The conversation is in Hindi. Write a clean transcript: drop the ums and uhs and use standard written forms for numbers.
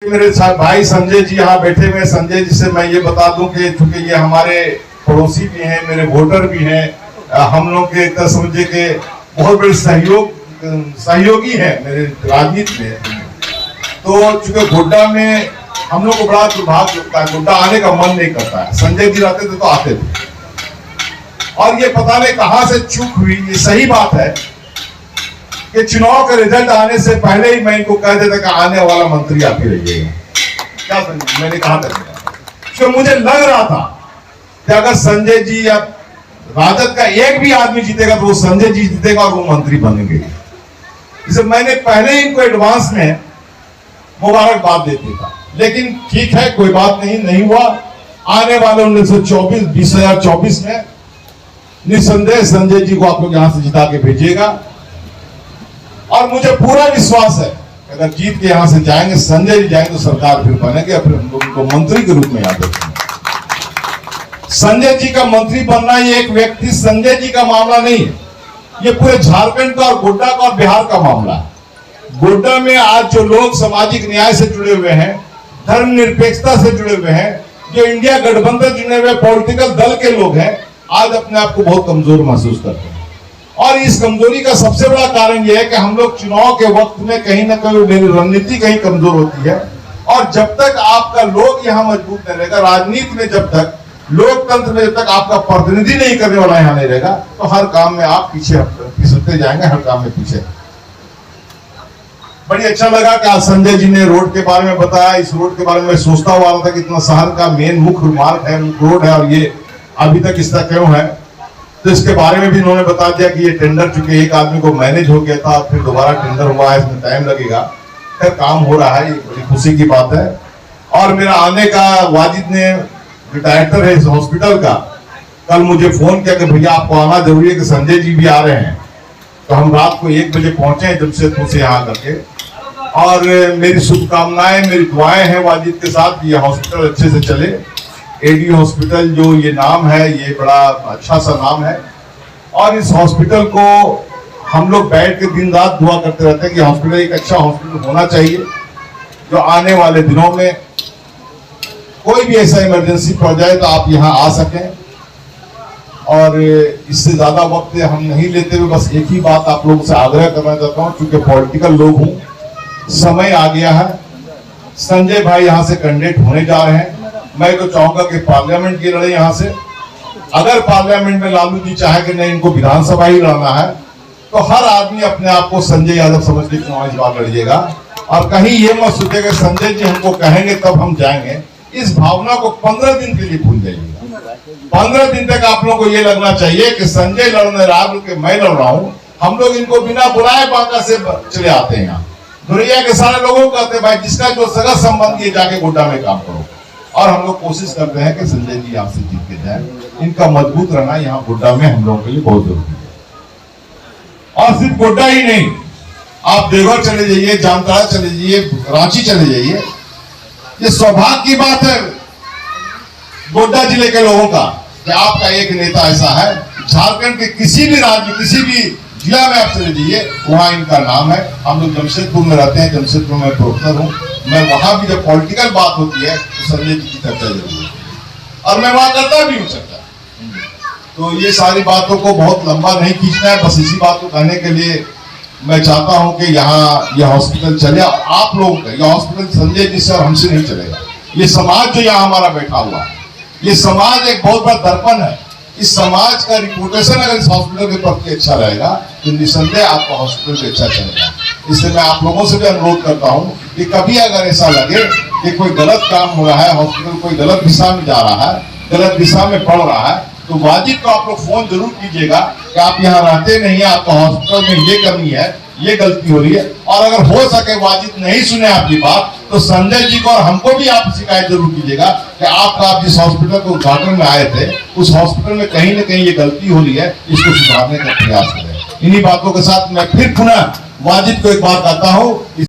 मेरे साथ भाई संजय जी यहाँ बैठे हुए। संजय जी से मैं ये बता दूं कि चूंकि ये हमारे पड़ोसी भी हैं, मेरे वोटर भी हैं, हम लोग के एक तरह समझे के बहुत बड़े सहयोगी हैं मेरे राजनीति में। तो चूंकि गोड्डा में हम लोग को बड़ा दुर्भाग्य लगता है, गोड्डा आने का मन नहीं करता है। संजय जी रहते थे तो आते थे, और ये पता नहीं कहां से चूक हुई। ये सही बात है कि चुनाव का रिजल्ट आने से पहले ही मैं इनको कह देता कि आने वाला मंत्री आप ही रहिएगा। क्या समझे मैंने कहा था, तो मुझे लग रहा था कि अगर संजय जी या राजद का एक भी आदमी जीतेगा तो वो संजय जी जीतेगा और वो मंत्री बनेंगे। इसे मैंने पहले ही इनको एडवांस में मुबारकबाद देते था, लेकिन ठीक है कोई बात नहीं हुआ। आने वाले 2024 में निसंदेह संजय जी को आप लोग यहां से जिता के भेजिएगा, और मुझे पूरा विश्वास है अगर जीत के यहां से जाएंगे, संजय जी जाएंगे तो सरकार फिर बनेगी, फिर हम लोग उनको मंत्री के रूप में याद रखेंगे। संजय जी का मंत्री बनना ये एक व्यक्ति संजय जी का मामला नहीं है, ये पूरे झारखंड का और गोड्डा का और बिहार का मामला है। गोड्डा में आज जो लोग सामाजिक न्याय से जुड़े हुए हैं, धर्मनिरपेक्षता से जुड़े हुए हैं, जो इंडिया गठबंधन जुड़े हुए पॉलिटिकल दल के लोग हैं, आज अपने आप को बहुत कमजोर महसूस करते हैं। और इस कमजोरी का सबसे बड़ा कारण यह है कि हम लोग चुनाव के वक्त में कहीं ना कहीं रणनीति कहीं कमजोर होती है, और जब तक आपका लोग यहाँ मजबूत नहीं रहेगा, राजनीति में जब तक, लोकतंत्र में जब तक आपका प्रतिनिधि नहीं करने वाला यहाँ नहीं रहेगा, तो हर काम में आप पीछे फिसलते जाएंगे, हर काम में पीछे। बड़ी अच्छा लगा कि आज संजय जी ने रोड के बारे में बताया। इस रोड के बारे में सोचता हुआ था कि इतना शहर का मेन मुख्य मार्ग है, रोड है, और ये अभी तक इसका क्यों है, तो इसके बारे में भी इन्होंने बता दिया कि ये टेंडर चूंकि एक आदमी को मैनेज हो गया था, फिर दोबारा टेंडर हुआ है, इसमें टाइम लगेगा, फिर काम हो रहा है, ये बड़ी खुशी की बात है। और मेरा आने का, वाजिद ने जो डायरेक्टर है इस हॉस्पिटल का, कल मुझे फोन किया कि भैया आपको आना जरूरी है कि संजय जी भी आ रहे हैं। तो हम रात को 1 बजे पहुंचे जमशेदपुर से यहाँ करके, और मेरी शुभकामनाएं, मेरी दुआएं हैं वाजिद के साथ कि ये हॉस्पिटल अच्छे से चले। एडी हॉस्पिटल जो ये नाम है, ये बड़ा अच्छा सा नाम है, और इस हॉस्पिटल को हम लोग बैठ के दिन रात दुआ करते रहते हैं कि हॉस्पिटल एक अच्छा हॉस्पिटल होना चाहिए, जो आने वाले दिनों में कोई भी ऐसा इमरजेंसी पड़ जाए तो आप यहाँ आ सकें। और इससे ज्यादा वक्त हम नहीं लेते हुए बस एक ही बात आप लोगों से आग्रह करना चाहता हूँ, क्योंकि पॉलिटिकल लोग हूँ, समय आ गया है। संजय भाई यहाँ से कैंडिडेट होने जा रहे हैं। मैं तो चाहूंगा कि पार्लियामेंट की लड़ाई यहाँ से, अगर पार्लियामेंट में लालू जी चाहे कि नहीं इनको विधानसभा ही लड़ना है, तो हर आदमी अपने आप को संजय यादव समझ के चुनाव इस बार लड़िएगा, और कहीं ये मत सोचेगा संजय जी हमको कहेंगे तब हम जाएंगे। इस भावना को 15 दिन के लिए भूल जाइएगा। 15 दिन तक आप लोगों को ये लगना चाहिए कि संजय लड़ने रहा कि मैं लड़ रहा हूँ। हम लोग इनको बिना बुलाए बांका से चले आते हैं यहाँ, दुनिया के सारे लोगों को कहते हैं भाई जिसका जो सगा संबंधी है जाके गोड्डा में काम करो, और हम लोग कोशिश करते हैं कि संजय जी यहाँ से जीत के जाए। इनका मजबूत रहना यहाँ गोड्डा में हम लोगों के लिए बहुत जरूरी है। और सिर्फ गोड्डा ही नहीं, आप देवघर चले जाइए, जामताड़ा चले जाइए, रांची चले जाइए। ये सौभाग्य की बात है गोड्डा जिले के लोगों का कि आपका एक नेता ऐसा है। झारखंड के किसी भी राज्य, किसी भी जिला में आप चले जाइए, वहां इनका नाम है। हम लोग जमशेदपुर में रहते हैं, जमशेदपुर में प्रोफेसर हूँ, मैं वहां भी जब पॉलिटिकल बात होती है तो संजय जी की चर्चा जरूर है, और मैं वहां करता भी हूँ चर्चा। तो ये सारी बातों को बहुत लंबा नहीं खींचना है, बस इसी बात को कहने के लिए मैं चाहता हूं कि यहाँ यह हॉस्पिटल चले। आप लोगों का यह हॉस्पिटल संजय जी से और हमसे नहीं चलेगा। ये समाज जो यहाँ हमारा बैठा हुआ है, ये समाज एक बहुत बड़ा दर्पण है। इस समाज का रिपोर्टेशन अगर इस हॉस्पिटल के प्रति अच्छा रहेगा तो निसंदेह आपका हॉस्पिटल भी अच्छा चलेगा। इसलिए मैं आप लोगों से भी अनुरोध करता हूँ कि कभी अगर ऐसा लगे कि कोई गलत काम हो रहा है, हॉस्पिटल कोई गलत दिशा में जा रहा है, गलत दिशा में बढ़ रहा है, तो वाजिद को आप लोग फोन जरूर कीजिएगा कि आप यहाँ रहते नहीं है, आपका हॉस्पिटल में ये कमी है, ये गलती हो रही है। और अगर हो सके वाजिद नहीं सुने आपकी बात, तो संजय जी को और हमको भी आप शिकायत जरूर कीजिएगा कि आप जिस हॉस्पिटल को उद्घाटन में आए थे, उस हॉस्पिटल में कहीं ना कहीं ये गलती हो रही है, इसको सुधारने का प्रयास करें। इन्हीं बातों के साथ मैं फिर पुनः वाजिद को एक बात कहता हूँ।